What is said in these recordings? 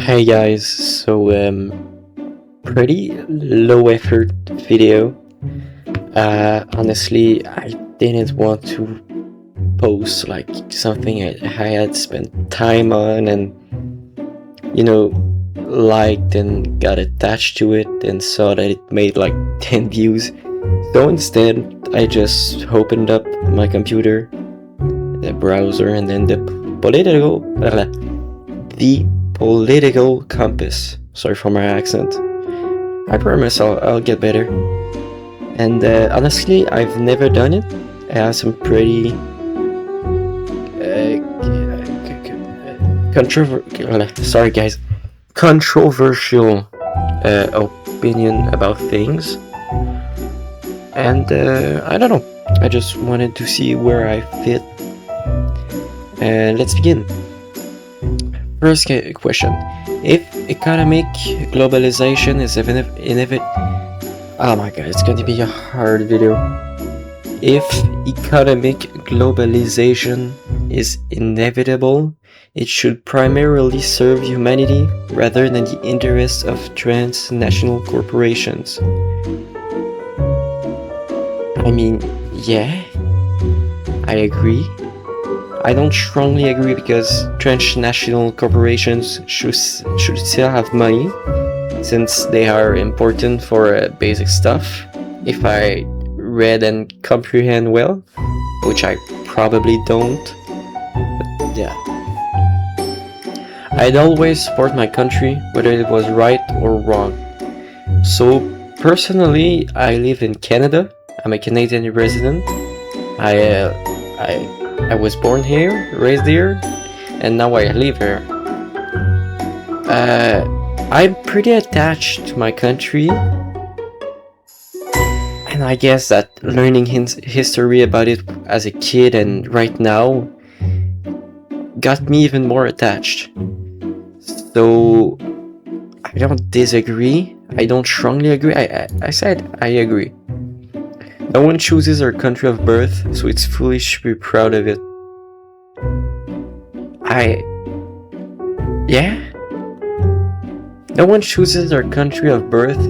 Hey guys, pretty low effort video. Honestly, I didn't want to post like something I had spent time on and liked and got attached to it and saw that it made like 10 views. So instead, I just opened up my computer, the browser, and then the political compass. Sorry for my accent. I promise I'll get better. And honestly, I've never done it. I have some pretty controversial opinion about things. And I don't know. I just wanted to see where I fit. Let's begin. First question: if economic globalization is inevitable, oh my god, it's going to be a hard video. If economic globalization is inevitable, it should primarily serve humanity rather than the interests of transnational corporations. I mean, yeah, I agree. I don't strongly agree because transnational corporations should still have money since they are important for basic stuff, if I read and comprehend well, which I probably don't. But yeah. I'd always support my country, whether it was right or wrong. So personally, I live in Canada. I'm a Canadian resident. I was born here, raised here, and now I live here. I'm pretty attached to my country, and I guess that learning history about it as a kid and right now got me even more attached. So I don't disagree. I don't strongly agree. I said I agree. No one chooses their country of birth, so it's foolish to be proud of it. No one chooses their country of birth,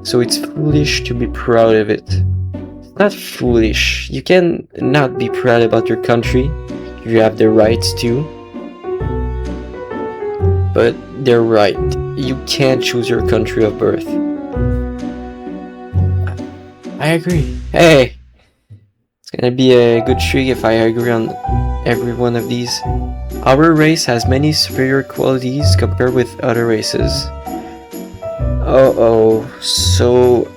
so it's foolish to be proud of it. It's not foolish. You can not be proud about your country. You have the rights to. But they're right. You can't choose your country of birth. I agree. Hey! It's gonna be a good streak if I agree on every one of these. Our race has many superior qualities compared with other races. So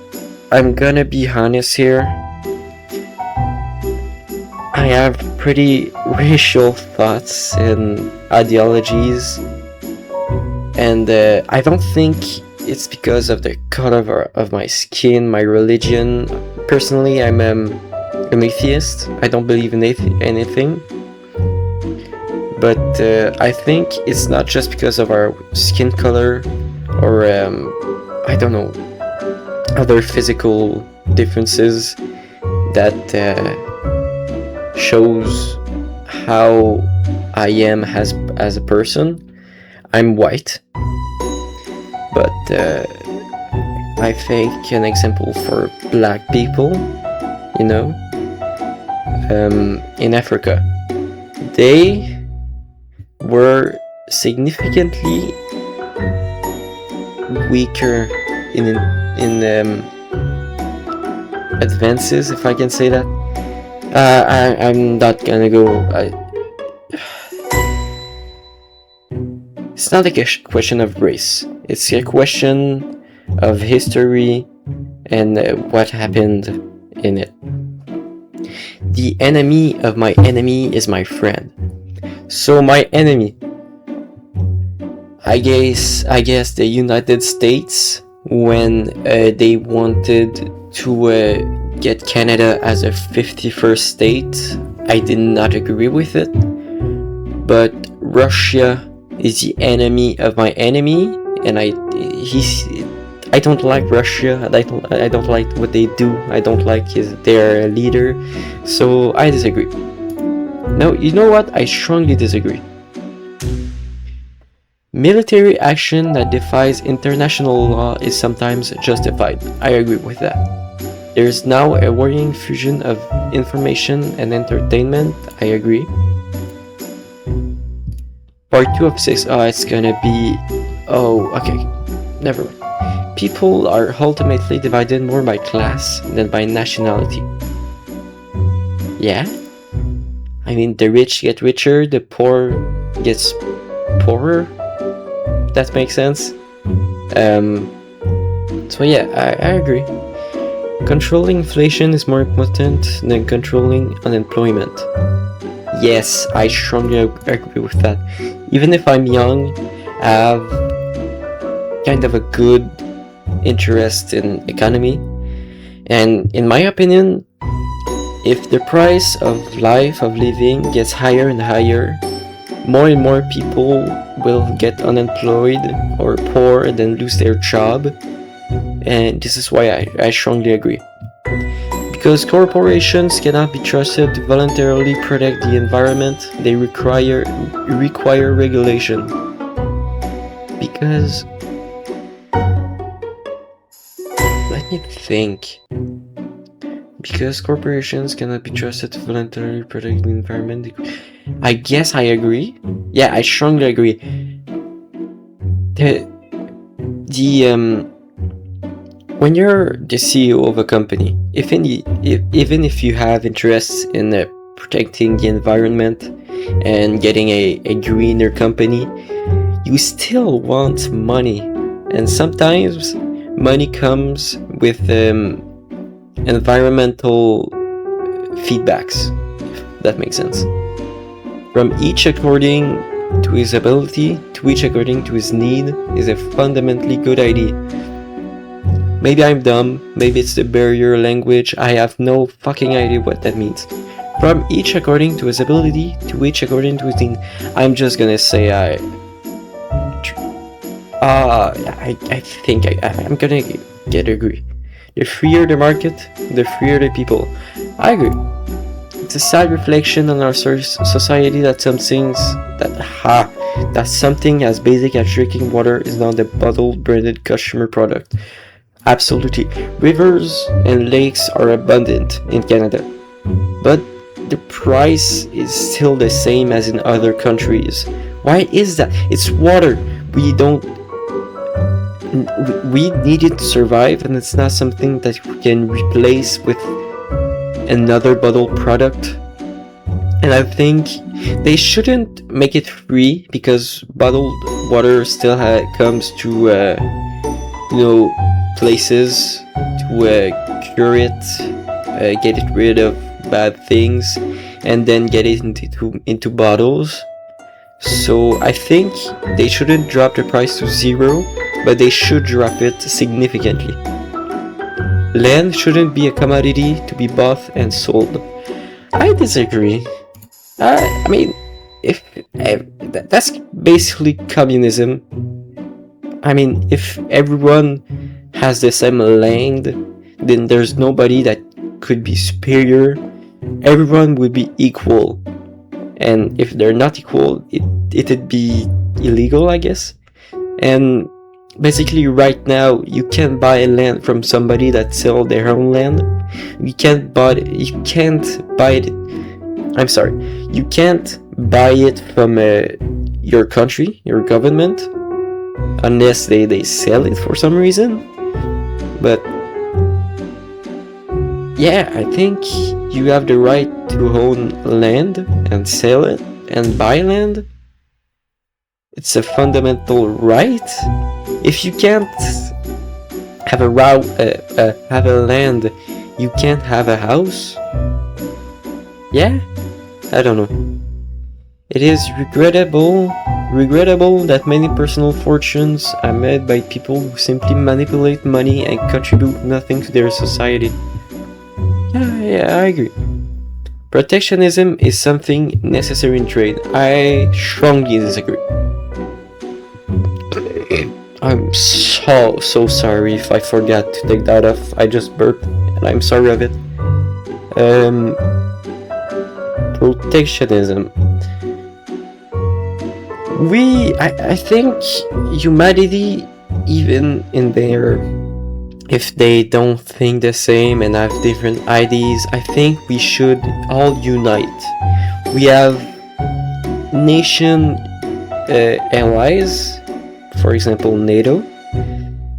I'm gonna be honest here. I have pretty racial thoughts and ideologies, and I don't think it's because of the color of my skin, my religion. Personally, I'm an atheist. I don't believe in anything. But I think it's not just because of our skin color or, I don't know, other physical differences that shows how I am as a person. I'm white. But I think an example for black people, in Africa, they were significantly weaker in advances, if I can say that. I'm not gonna go. It's not a question of race. It's a question of history and what happened in it. The enemy of my enemy is my friend. So my enemy, I guess the United States, when they wanted to get Canada as a 51st state, I did not agree with it. But Russia is the enemy of my enemy, and I don't like Russia. I don't like what they do. I don't like their leader. So I disagree. No, you know what? I strongly disagree. Military action that defies international law is sometimes justified. I agree with that. There is now a worrying fusion of information and entertainment. I agree. Part 2 of 6. Oh, it's gonna be... Oh, okay. Never mind. People are ultimately divided more by class than by nationality. Yeah? I mean, the rich get richer, the poor gets poorer. That makes sense. So yeah, I agree. Controlling inflation is more important than controlling unemployment. Yes, I strongly agree with that. Even if I'm young, I have kind of a good interest in economy. And in my opinion, if the price of living gets higher and higher, more and more people will get unemployed or poor and then lose their job. And this is why I strongly agree. Because corporations cannot be trusted to voluntarily protect the environment, they require regulation. Because... let me think. Because corporations cannot be trusted to voluntarily protect the environment. I guess I agree. Yeah, I strongly agree. When you're the CEO of a company, even if you have interests in protecting the environment and getting a greener company, you still want money. And sometimes money comes with environmental feedbacks, if that makes sense. From each according to his ability, to each according to his need, is a fundamentally good idea. Maybe I'm dumb, maybe it's the barrier language, I have no fucking idea what that means. From each according to his ability, to each according to his need. I'm just gonna say I think I'm gonna agree. The freer the market, the freer the people. I agree. It's a sad reflection on our society that something as basic as drinking water is now the bottled branded consumer product. Absolutely. Rivers and lakes are abundant in Canada, but the price is still the same as in other countries. Why is that? It's water. We need it to survive, and it's not something that we can replace with another bottled product. And I think they shouldn't make it free, because bottled water still comes to places to cure it, get it rid of bad things, and then get it into bottles. So I think they shouldn't drop the price to 0, but they should drop it significantly. Land shouldn't be a commodity to be bought and sold. I disagree. I mean, if that's basically communism. I mean, if everyone has the same land, then there's nobody that could be superior. Everyone would be equal. And if they're not equal, it'd be illegal, I guess. And basically right now, you can't buy land from somebody that sells their own land. You can't buy it from your country, your government, unless they sell it for some reason. But yeah, I think you have the right to own land and sell it and buy land. It's a fundamental right. If you can't have a land, you can't have a house. Yeah, I don't know. It is regrettable that many personal fortunes are made by people who simply manipulate money and contribute nothing to their society. Yeah, I agree. Protectionism is something necessary in trade. I strongly disagree. I'm so sorry if I forgot to take that off. I just burped, and I'm sorry of it. Protectionism. I think humanity, even in their, if they don't think the same and have different ideas, I think we should all unite. We have nation allies, for example, NATO,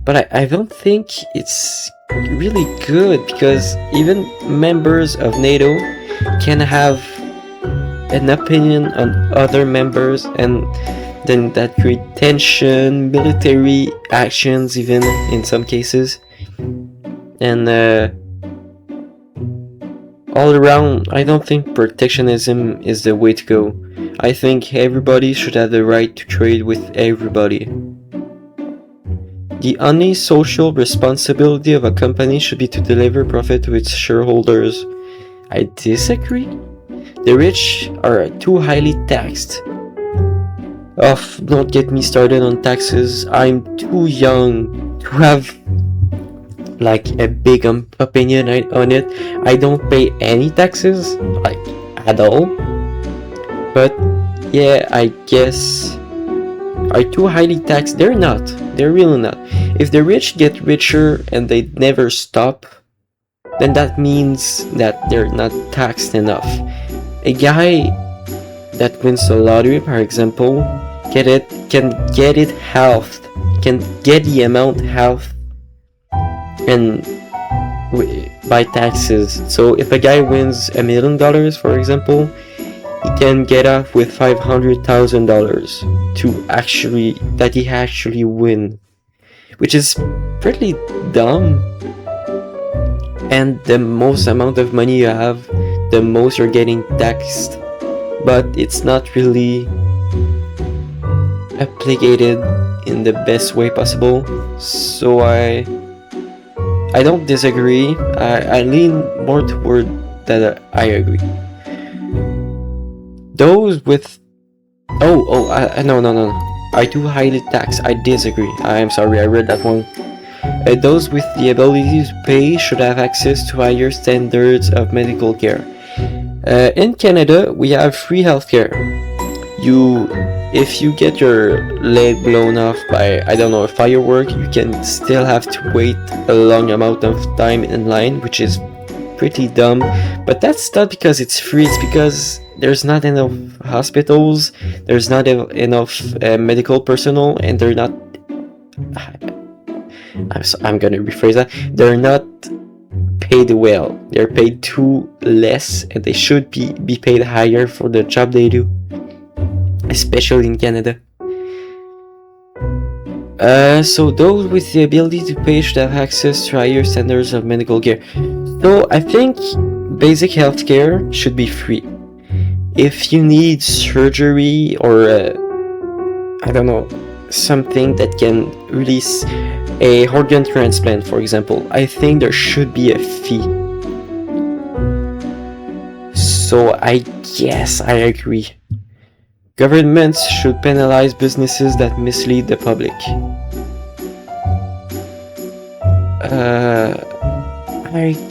but I don't think it's really good because even members of NATO can have an opinion on other members, and then that create tension, military actions, even in some cases, and all around, I don't think protectionism is the way to go. I think everybody should have the right to trade with everybody. The only social responsibility of a company should be to deliver profit to its shareholders. I disagree. The rich are too highly taxed. Don't get me started on taxes. I'm too young to have like a big opinion on it. I don't pay any taxes, like at all. But yeah, I guess are too highly taxed. They're not. They're really not. If the rich get richer and they never stop, then that means that they're not taxed enough. A guy that wins the lottery, for example, can get it halved, can get the amount halved, and by taxes. So if a guy wins $1 million, for example, he can get off with $500,000 that he actually win, which is pretty dumb. And the most amount of money you have, the most you're getting taxed, but it's not really applicated in the best way possible. So I don't disagree. I lean more toward that I agree. Those with no, I do highly tax. I disagree. I'm sorry, I read that one. Those with the ability to pay should have access to higher standards of medical care. In Canada, we have free healthcare. If you get your leg blown off by, I don't know, a firework, you can still have to wait a long amount of time in line, which is pretty dumb. But that's not because it's free, it's because there's not enough hospitals, there's not enough medical personnel, and they're not, I'm gonna rephrase that, they're not paid well. They're paid too less, and they should be paid higher for the job they do, especially in Canada. So those with the ability to pay should have access to higher standards of medical care. So I think basic healthcare should be free. If you need surgery or I don't know, something that can release a organ transplant, for example, I think there should be a fee. So I guess I agree. Governments should penalize businesses that mislead the public.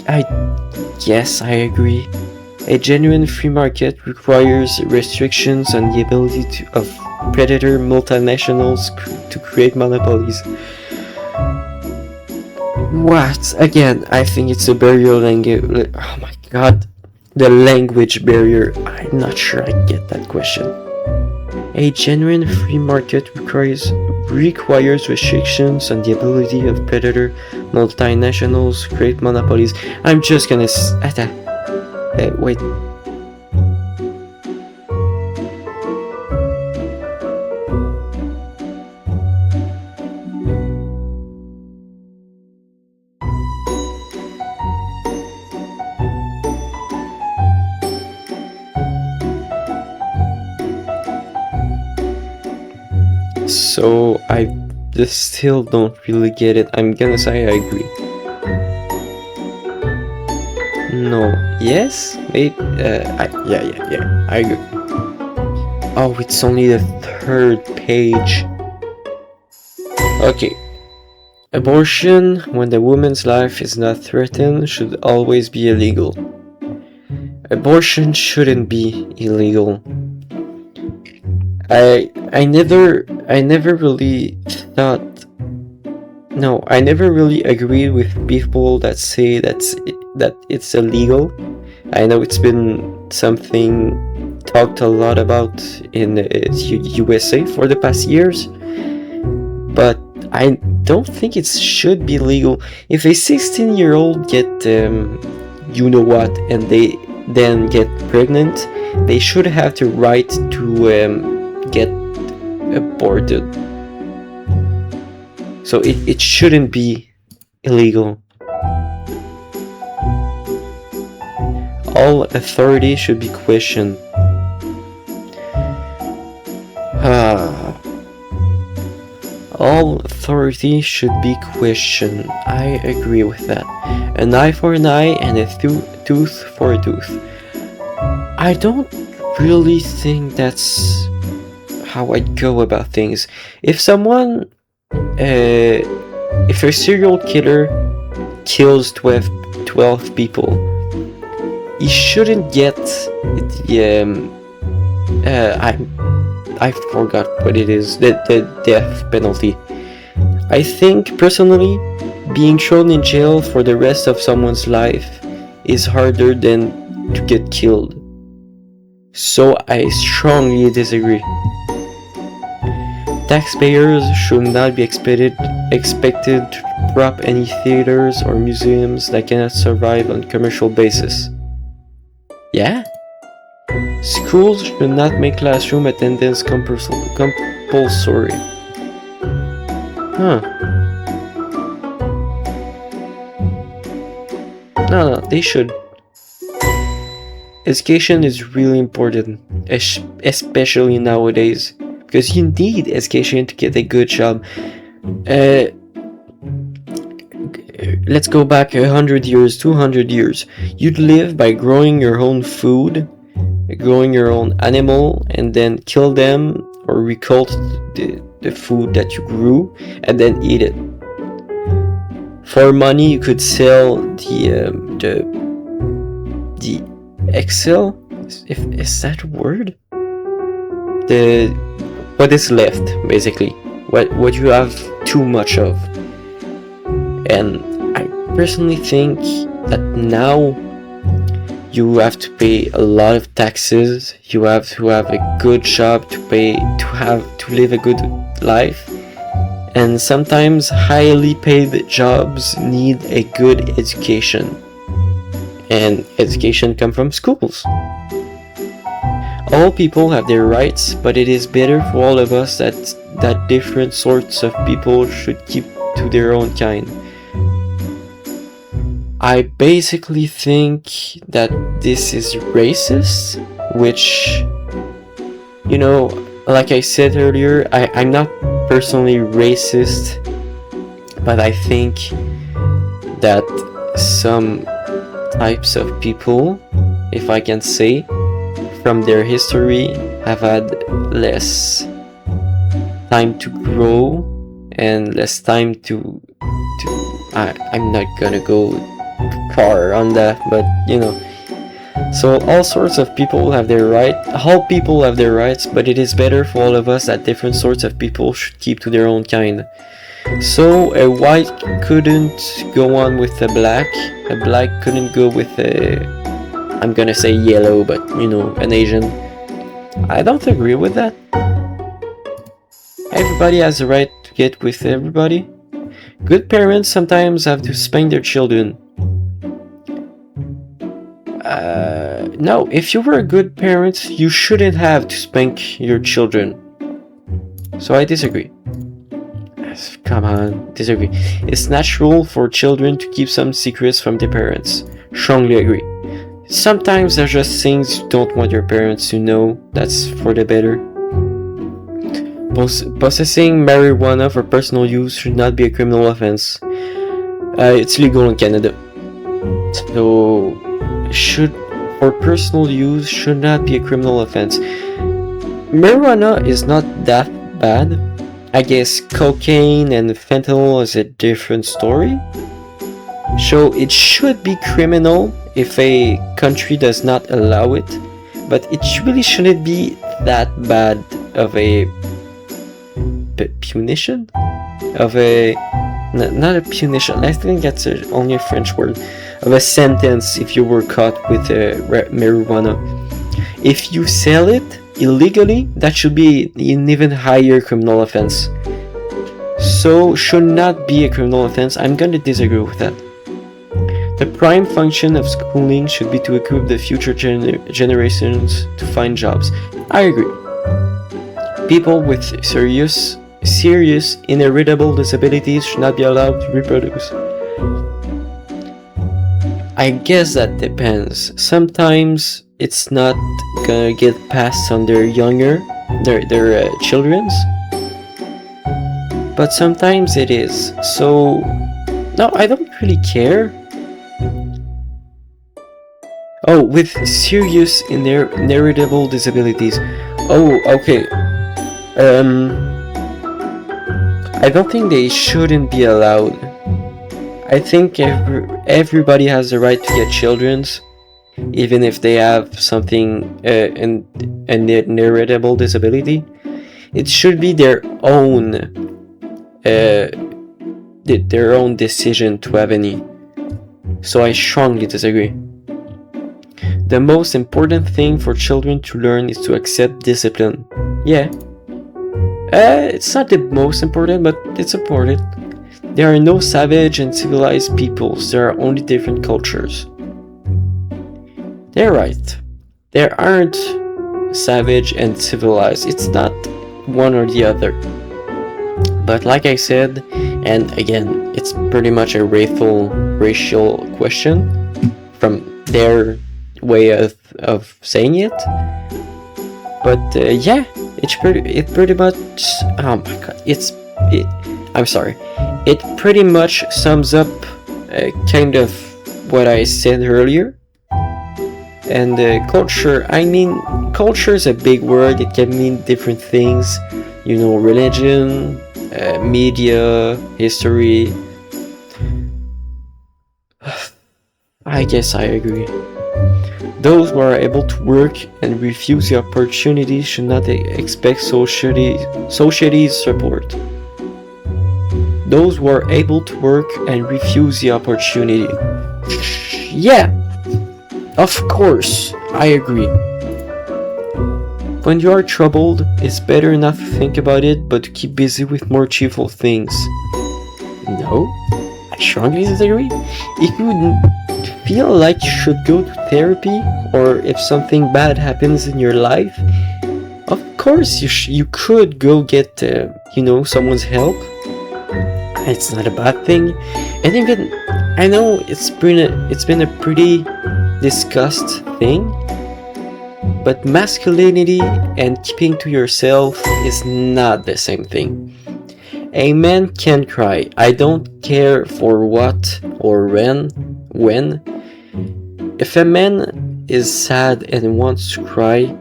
I guess I agree. A genuine free market requires restrictions on the ability of predator multinationals to create monopolies. What? Again, I think it's a barrier language. Oh my god. The language barrier. I'm not sure I get that question. A genuine free market requires restrictions on the ability of predator multinationals to create monopolies. I'm just gonna wait. So I just still don't really get it. I'm gonna say I agree. No. Yes? Maybe. Yeah. I agree. Oh, it's only the third page. Okay. Abortion, when the woman's life is not threatened, should always be illegal. Abortion shouldn't be illegal. I never really thought. No, I never really agreed with people that say that it's illegal. I know it's been something talked a lot about in USA for the past years, but I don't think it should be legal. If a 16-year-old get you know what, and they then get pregnant, they should have the right to get aborted. So it shouldn't be illegal. All authority should be questioned. All authority should be questioned. I agree with that. An eye for an eye and a tooth for a tooth. I don't really think that's how I'd go about things. If someone, if a serial killer kills 12 people, he shouldn't get the I forgot what it is, the death penalty. I think personally, being thrown in jail for the rest of someone's life is harder than to get killed. So I strongly disagree. Taxpayers should not be expected to prop any theaters or museums that cannot survive on commercial basis. Yeah? Schools should not make classroom attendance compulsory. Huh. No, they should. Education is really important, especially nowadays, because you need education to get a good job. Let's go back 100 years, 200 years. You'd live by growing your own food, growing your own animal, and then kill them or recut the food that you grew and then eat it. For money, you could sell the Excel. Is that a word? What is left, basically, what you have too much of. And I personally think that now you have to pay a lot of taxes. You have to have a good job to live a good life. And sometimes highly paid jobs need a good education. And education comes from schools. All people have their rights, but it is better for all of us that different sorts of people should keep to their own kind. I basically think that this is racist, which, you know, like I said earlier, I'm not personally racist, but I think that some types of people, if I can say, from their history have had less time to grow and less time to I'm not gonna go far on that, but you know. So all sorts of people have their right. All people have their rights, but it is better for all of us that different sorts of people should keep to their own kind. So a white couldn't go on with a black couldn't go with a, I'm gonna say yellow, but you know, an Asian. I don't agree with that. Everybody has the right to get with everybody. Good parents sometimes have to spank their children. No, if you were a good parent, you shouldn't have to spank your children. So I disagree. Come on, disagree. It's natural for children to keep some secrets from their parents. Strongly agree. Sometimes there's just things you don't want your parents to know. That's for the better. Possessing marijuana for personal use should not be a criminal offense. It's legal in Canada. So, for personal use should not be a criminal offense. Marijuana is not that bad. I guess cocaine and fentanyl is a different story. So it should be criminal if a country does not allow it, but it really shouldn't be that bad of a punition, of a not a punition. I think that's only a French word, of a sentence if you were caught with marijuana. If you sell it illegally, that should be an even higher criminal offense. So should not be a criminal offense. I'm gonna disagree with that. The prime function of schooling should be to equip the future generations to find jobs. I agree. People with serious inheritable disabilities should not be allowed to reproduce. I guess that depends. Sometimes it's not gonna get passed on their children's, but sometimes it is. So no, I don't really care. Oh, with serious inheritable disabilities. Oh, okay. I don't think they shouldn't be allowed. I think everybody has the right to get children's, even if they have something, an inheritable disability. It should be their own decision to have any. So I strongly disagree. The most important thing for children to learn is to accept discipline. Yeah. It's not the most important, but it's important. There are no savage and civilized peoples, there are only different cultures. They're right. There aren't savage and civilized, it's not one or the other. But like I said, and again, it's pretty much a racial question from their way of saying it. But yeah, it pretty much, oh my god, I'm sorry. It pretty much sums up kind of what I said earlier. And culture, I mean, culture is a big word. It can mean different things. You know, religion, media, history. I guess I agree. Those who are able to work and refuse the opportunity should not expect society's support. Those who are able to work and refuse the opportunity. Yeah, of course, I agree. When you are troubled, it's better not to think about it, but to keep busy with more cheerful things. No, I strongly disagree. If you feel like you should go to therapy, or if something bad happens in your life, of course you could go get someone's help. It's not a bad thing. And even I know it's been a pretty discussed thing, but masculinity and keeping to yourself is not the same thing. A man can cry. I don't care for what or when. If a man is sad and wants to cry,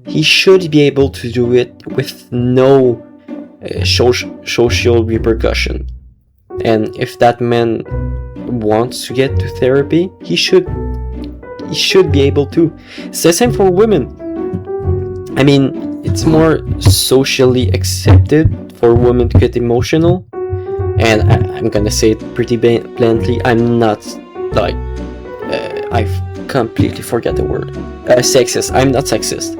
he should be able to do it with no social repercussion. And if that man wants to get to therapy, he should be able to. It's the same for women. I mean, it's more socially accepted for women to get emotional, and I'm gonna say it pretty bluntly. I'm not like I completely forget the word. Sexist. I'm not sexist.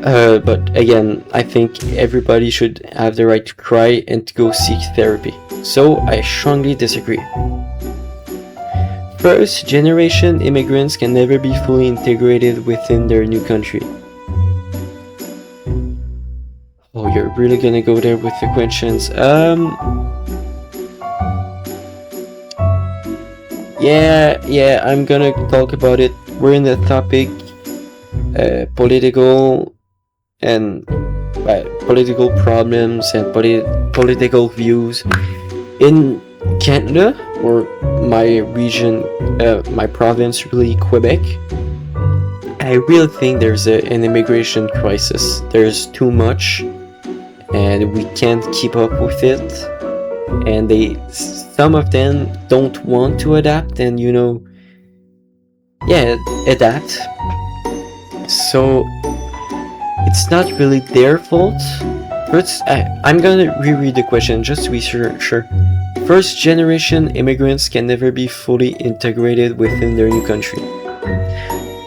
But again, I think everybody should have the right to cry and to go seek therapy. So I strongly disagree. First generation immigrants can never be fully integrated within their new country. Oh, you're really gonna go there with the questions. Yeah, I'm gonna talk about it. We're in the topic political problems and political views in Canada, or my region, my province, really, Quebec. I really think there's an immigration crisis. There's too much, and we can't keep up with it. And some of them don't want to adapt, and adapt. So it's not really their fault. First, I'm gonna reread the question just to be sure. First generation immigrants can never be fully integrated within their new country.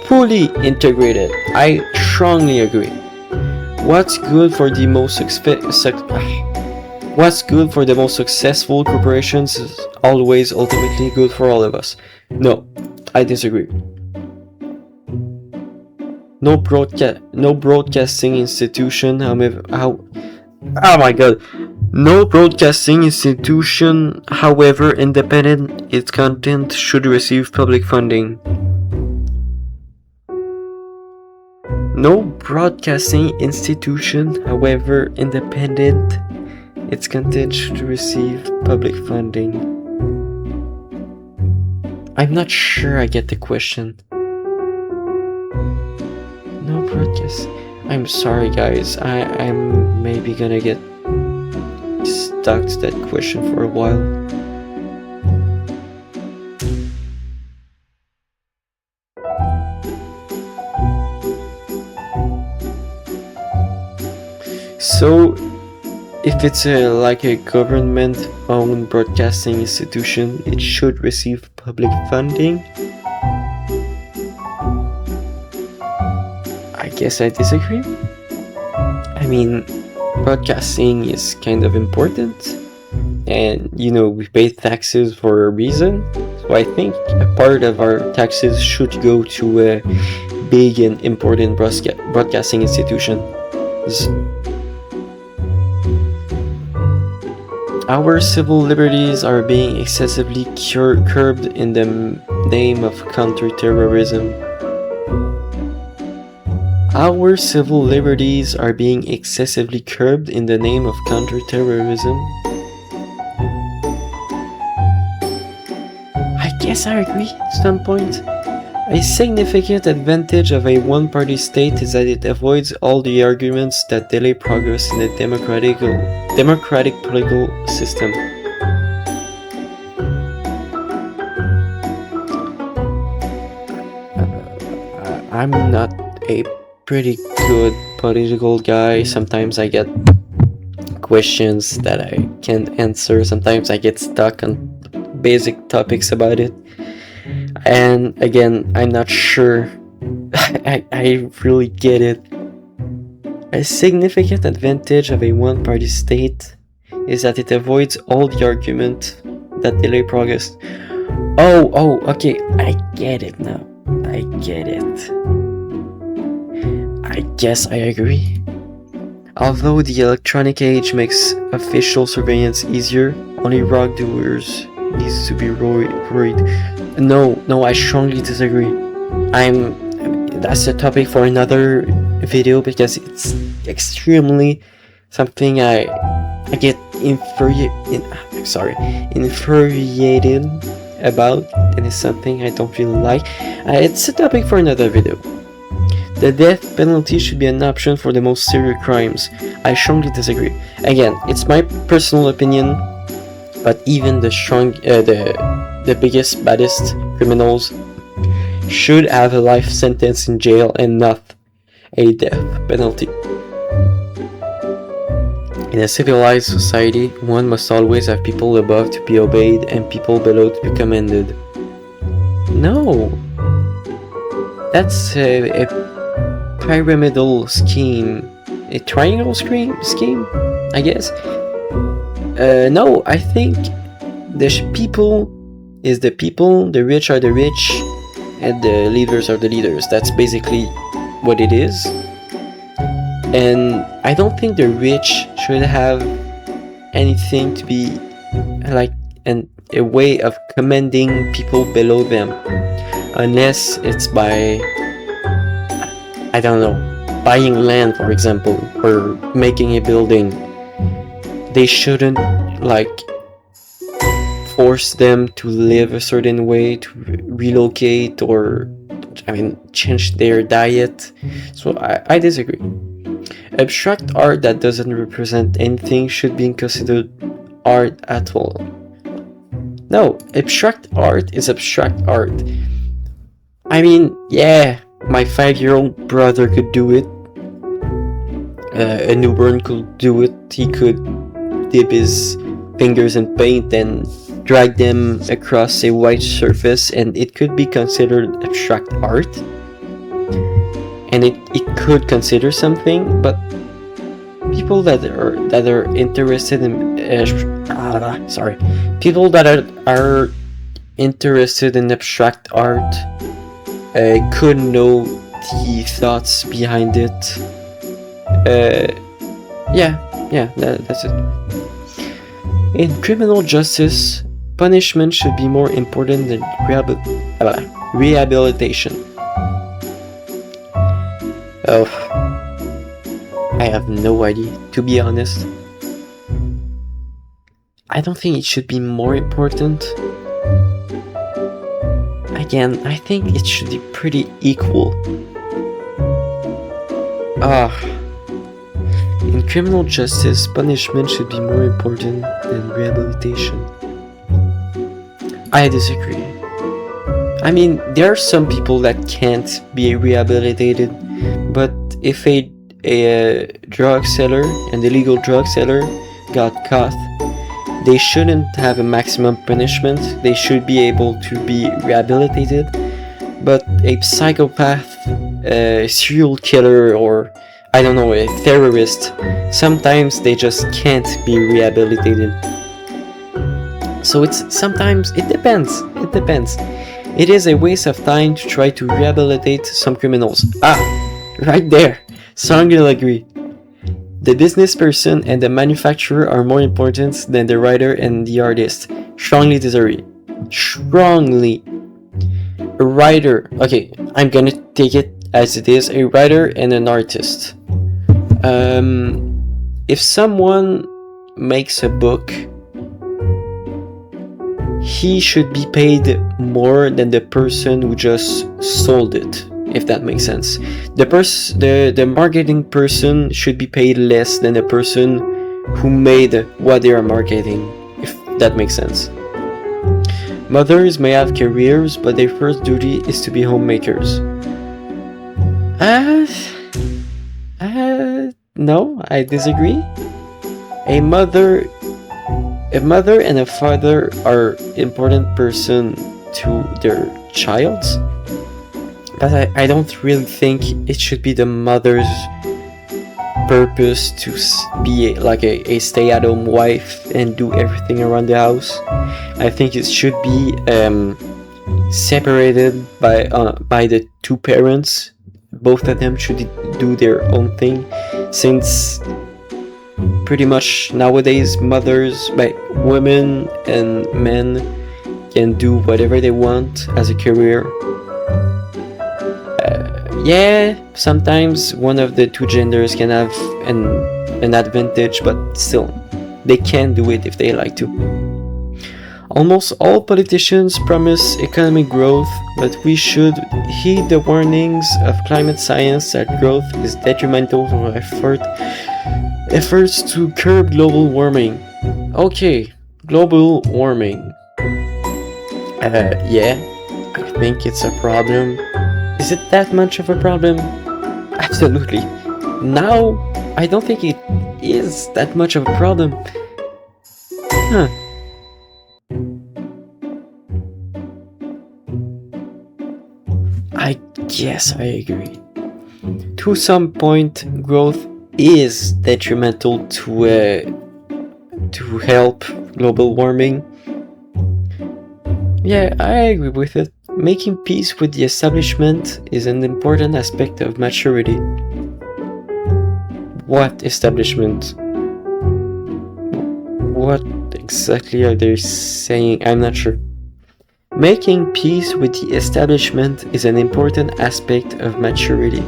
Fully integrated. I strongly agree. What's good for the most successful corporations is always ultimately good for all of us. No, I disagree. No broadcasting institution, no broadcasting institution, however independent its content, should receive public funding. No broadcasting institution, however independent its content, should receive public funding. I'm not sure I get the question. No broadcast. I'm sorry, guys. I'm maybe gonna get stuck to that question for a while. So, if it's like a government-owned broadcasting institution, it should receive public funding. I guess I disagree. I mean, broadcasting is kind of important, and we pay taxes for a reason. So I think a part of our taxes should go to a big and important broadcasting institution. Our civil liberties are being excessively curbed in the name of counterterrorism. Our civil liberties are being excessively curbed in the name of counterterrorism. I guess I agree to some point. A significant advantage of a one-party state is that it avoids all the arguments that delay progress in the democratic political system. I'm not a pretty good political guy. Sometimes I get questions that I can't answer. Sometimes I get stuck on basic topics about it. And again, I'm not sure I really get it. A significant advantage of a one-party state is that it avoids all the argument that delay progress. Oh, okay, I get it now. I get it. I guess I agree. Although the electronic age makes official surveillance easier, only wrongdoers needs to be worried. No, I strongly disagree. That's a topic for another video because it's extremely something I get infuriated about, and it's something I don't really like. It's a topic for another video. The death penalty should be an option for the most serious crimes. I strongly disagree. Again, it's my personal opinion, but even the biggest, baddest criminals should have a life sentence in jail and not a death penalty. In a civilized society, one must always have people above to be obeyed and people below to be commended. No, that's a pyramidal scheme, a triangle scheme, I guess. No, I think the people is the people, the rich are the rich, and the leaders are the leaders. That's basically what it is. And I don't think the rich should have anything to be like a way of commending people below them, unless it's by, I don't know, buying land, for example, or making a building. They shouldn't force them to live a certain way, to relocate, or change their diet. So I disagree. Abstract art that doesn't represent anything should be considered art at all. No, abstract art is abstract art. Yeah, my 5-year-old brother could do it. A newborn could do it. He could dip his fingers in paint and drag them across a white surface, and it could be considered abstract art. And it could consider something, but people that are interested in people that are interested in abstract art could know the thoughts behind it. That's it. In criminal justice, punishment should be more important than rehabilitation. Oh, I have no idea, to be honest. I don't think it should be more important. Again, I think it should be pretty equal. In criminal justice, punishment should be more important than rehabilitation. I disagree. I mean, there are some people that can't be rehabilitated, but if a drug seller, an illegal drug seller, got caught, they shouldn't have a maximum punishment. They should be able to be rehabilitated. But a psychopath, a serial killer, or I don't know, a terrorist, sometimes they just can't be rehabilitated. So it depends. It is a waste of time to try to rehabilitate some criminals. Right there. Strongly agree. The business person and the manufacturer are more important than the writer and the artist. Strongly disagree. Strongly. A writer. Okay, I'm gonna take it as it is. A writer and an artist. If someone makes a book, he should be paid more than the person who just sold it, if that makes sense. The marketing person should be paid less than the person who made what they are marketing, if that makes sense. Mothers may have careers, but their first duty is to be homemakers. No, I disagree. A mother and a father are important person to their child, but I don't really think it should be the mother's purpose to be like a stay-at-home wife and do everything around the house. I think it should be separated by the two parents. Both of them should do their own thing, since pretty much nowadays women and men can do whatever they want as a career. Sometimes one of the two genders can have an advantage, but still, they can do it if they like to. Almost all politicians promise economic growth, but we should heed the warnings of climate science that growth is detrimental to our efforts to curb global warming. Okay, global warming. I think it's a problem. Is it that much of a problem? Absolutely. Now, I don't think it is that much of a problem. I guess I agree. To some point, growth is detrimental to help global warming. Yeah, I agree with it. Making peace with the establishment is an important aspect of maturity. What establishment? What exactly are they saying? I'm not sure. Making peace with the establishment is an important aspect of maturity.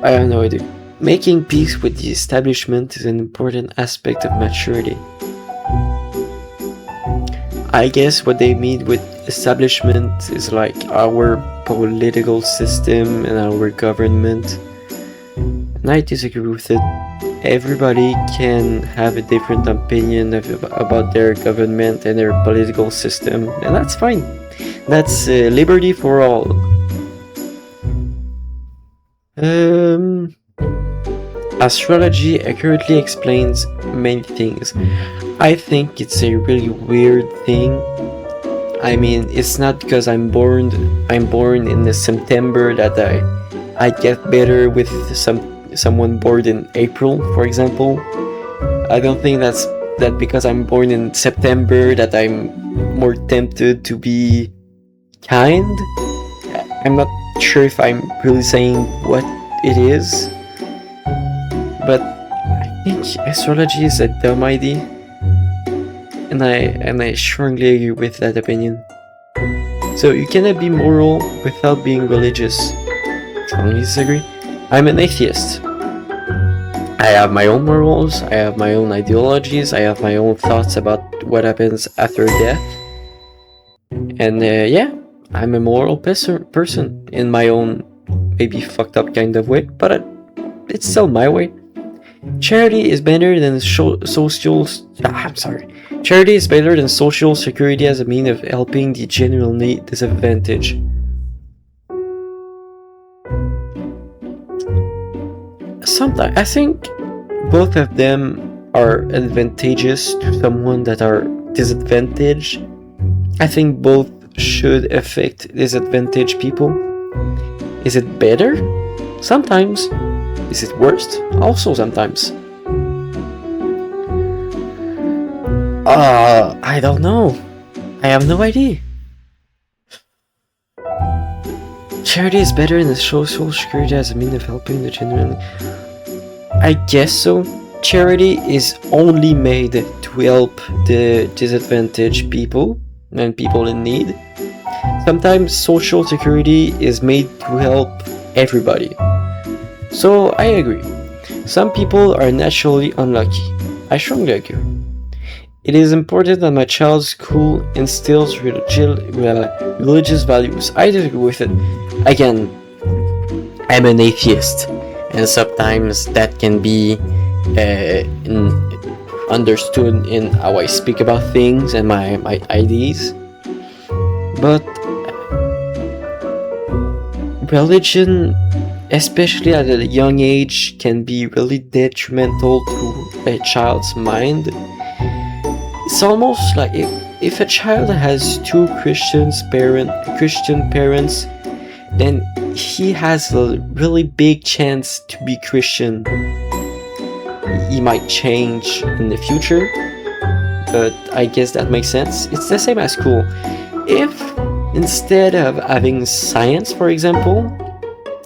I have no idea. Making peace with the establishment is an important aspect of maturity. I guess what they mean with establishment is like our political system and our government. And I disagree with it. Everybody can have a different opinion about their government and their political system, and that's fine. That's liberty for all. Um, Astrology accurately explains many things. I think it's a really weird thing. I mean, it's not because I'm born in the September that I get better with someone born in April, for example. I don't think that because I'm born in September that I'm more tempted to be kind. I'm not sure if I'm really saying what it is, but I think astrology is a dumb idea, and I strongly agree with that opinion. So you cannot be moral without being religious. Strongly disagree. I'm an atheist. I have my own morals, I have my own ideologies, I have my own thoughts about what happens after death. And yeah, I'm a moral person in my own, maybe fucked up kind of way, but it's still my way. Charity is better than social. I'm sorry. Charity is better than social security as a means of helping the genuinely disadvantaged. Sometimes I think both of them are advantageous to someone that are disadvantaged. I think both should affect disadvantaged people. Is it better? Sometimes. Is it worse? Also sometimes. I don't know. I have no idea. Charity is better than social security as a means of helping the genuinely. I guess so. Charity is only made to help the disadvantaged people and people in need. Sometimes social security is made to help everybody. So I agree. Some people are naturally unlucky. I strongly agree. It is important that my child's school instills religious values. I disagree with it. Again, I'm an atheist, and sometimes that can be understood in how I speak about things and my ideas. But religion, especially at a young age, can be really detrimental to a child's mind. It's almost like if a child has two Christian parents, then he has a really big chance to be Christian. He might change in the future, but I guess that makes sense. It's the same as school. If instead of having science, for example,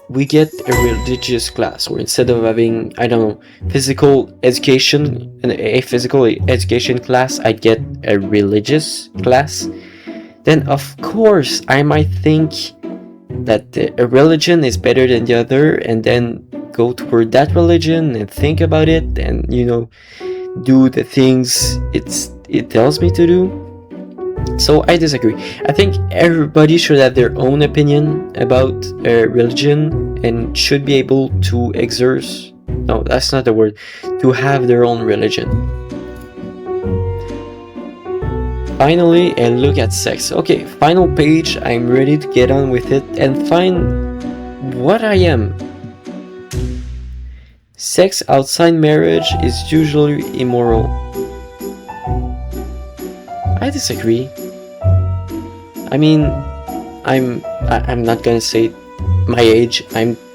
we get a religious class, or instead of having, I don't know, physical education, a physical education class, I get a religious class, then of course I might think that a religion is better than the other, and then go toward that religion and think about it, and do the things it tells me to do. So I disagree. I think everybody should have their own opinion about religion and should be able to exercise. No, that's not the word. To have their own religion. Finally, a look at sex. Okay, final page. I'm ready to get on with it and find what I am. Sex outside marriage is usually immoral. I disagree. I mean, I'm not gonna say my age.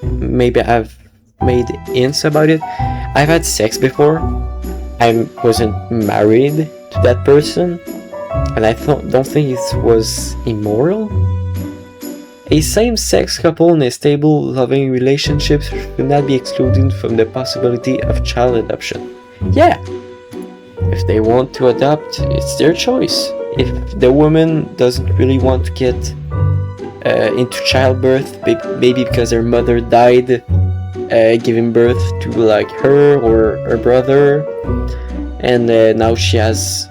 Maybe I've made hints about it. I've had sex before. I wasn't married to that person, and I don't think it was immoral. A same-sex couple in a stable, loving relationship should not be excluded from the possibility of child adoption. Yeah, if they want to adopt, it's their choice. If the woman doesn't really want to get into childbirth, maybe because her mother died giving birth to like her or her brother, and now she's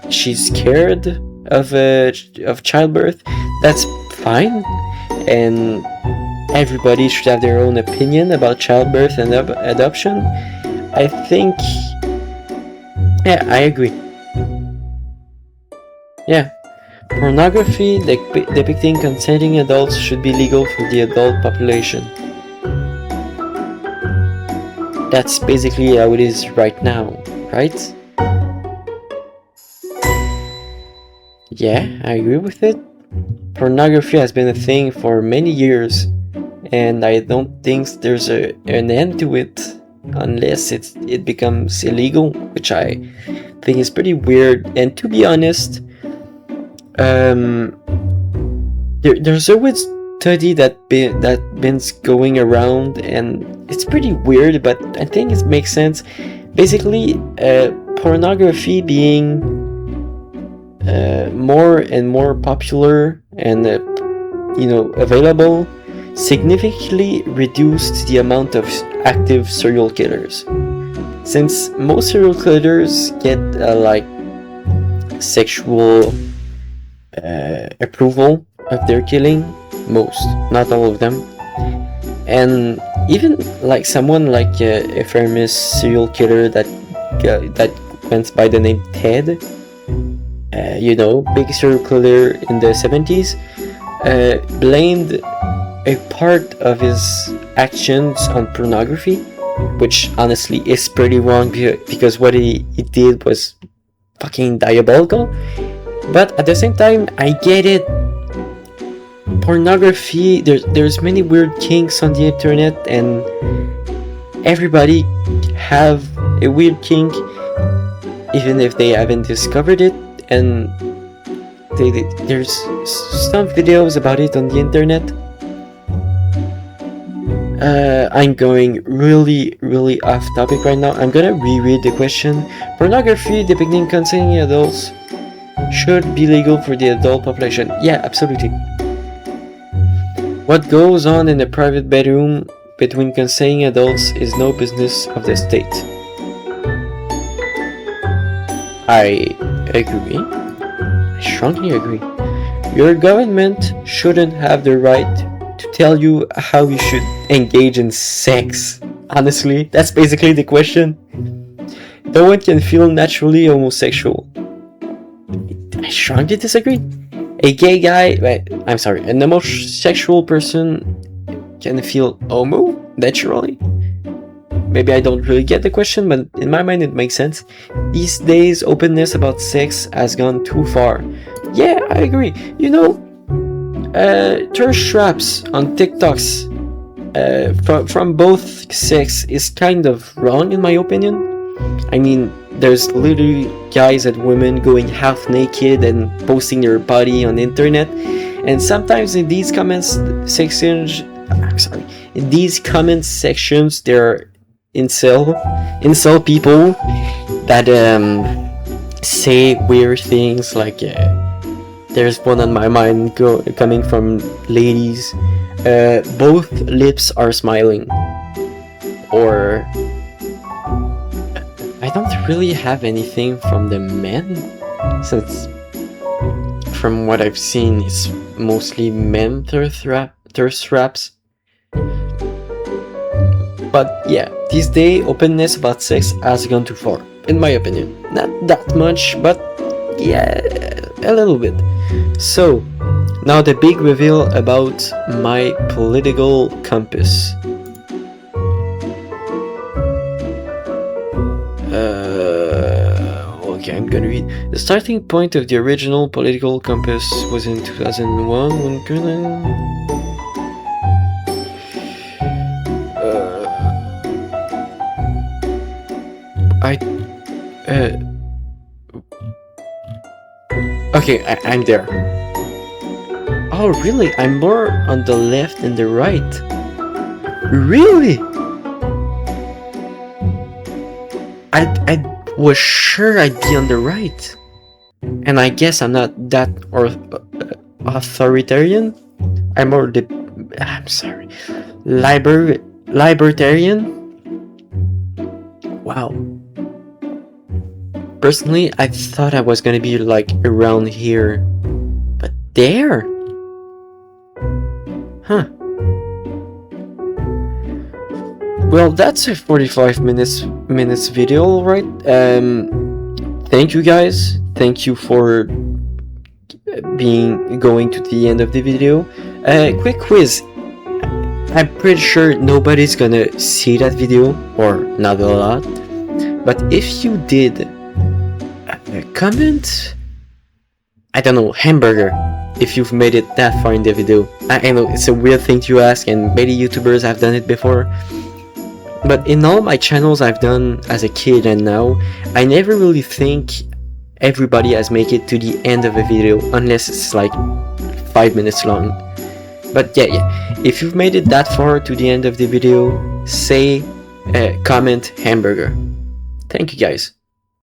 scared of childbirth, that's fine. And everybody should have their own opinion about childbirth and adoption. I think, yeah, I agree. Yeah, pornography depicting consenting adults should be legal for the adult population. that's basically how it is right now, right? Yeah, I agree with it. Pornography has been a thing for many years, and I don't think there's an end to it unless it becomes illegal, which I think is pretty weird. And to be honest, there's always study that been going around, and it's pretty weird, but I think it makes sense. Basically, pornography being more and more popular and available significantly reduced the amount of active serial killers, since most serial killers get like sexual approval of their killing. Most, not all of them. And even like someone like a famous serial killer that went by the name Ted, big serial killer in the 70s, blamed a part of his actions on pornography, which honestly is pretty wrong because what he did was fucking diabolical. But at the same time, I get it. Pornography, there's many weird kinks on the internet, and everybody have a weird kink, even if they haven't discovered it. And there's some videos about it on the internet. I'm going really off topic right now. I'm gonna reread the question. Pornography depicting consenting adults should be legal for the adult population. Yeah, absolutely. What goes on in a private bedroom between consenting adults is no business of the state. I agree. I strongly agree. Your government shouldn't have the right to tell you how you should engage in sex. Honestly, that's basically the question. No one can feel naturally homosexual. I strongly disagree. A gay guy, an homosexual person can feel homo naturally. Maybe I don't really get the question, but in my mind it makes sense. These days, openness about sex has gone too far. Yeah, I agree. Thirst traps on TikToks from both sex is kind of wrong in my opinion. I mean, there's literally guys and women going half naked and posting their body on the internet, and sometimes in these comment sections, there are incel people that say weird things like there's one on my mind coming from ladies, both lips are smiling, or I don't really have anything from the men, since from what I've seen it's mostly men thirst traps. But yeah, these days openness about sex has gone too far, in my opinion. Not that much, but yeah, a little bit. So, now the big reveal about my political compass. Okay, I'm gonna read. The starting point of the original political compass was in 2001 when okay, I'm there. Oh, really? I'm more on the left than the right. Really? I was sure I'd be on the right. And I guess I'm not that authoritarian. I'm more libertarian. Wow. Personally, I thought I was gonna be like around here, but there? Huh. Well, that's a 45 minutes video, right? Thank you guys. Thank you for going to the end of the video. Quick quiz. I'm pretty sure nobody's gonna see that video, or not a lot. But if you did, comment, I don't know, hamburger, if you've made it that far in the video. I know it's a weird thing to ask, and many YouTubers have done it before. But in all my channels I've done as a kid and now, I never really think everybody has made it to the end of a video, unless it's like 5 minutes long. But yeah, if you've made it that far to the end of the video, say, comment hamburger. Thank you guys.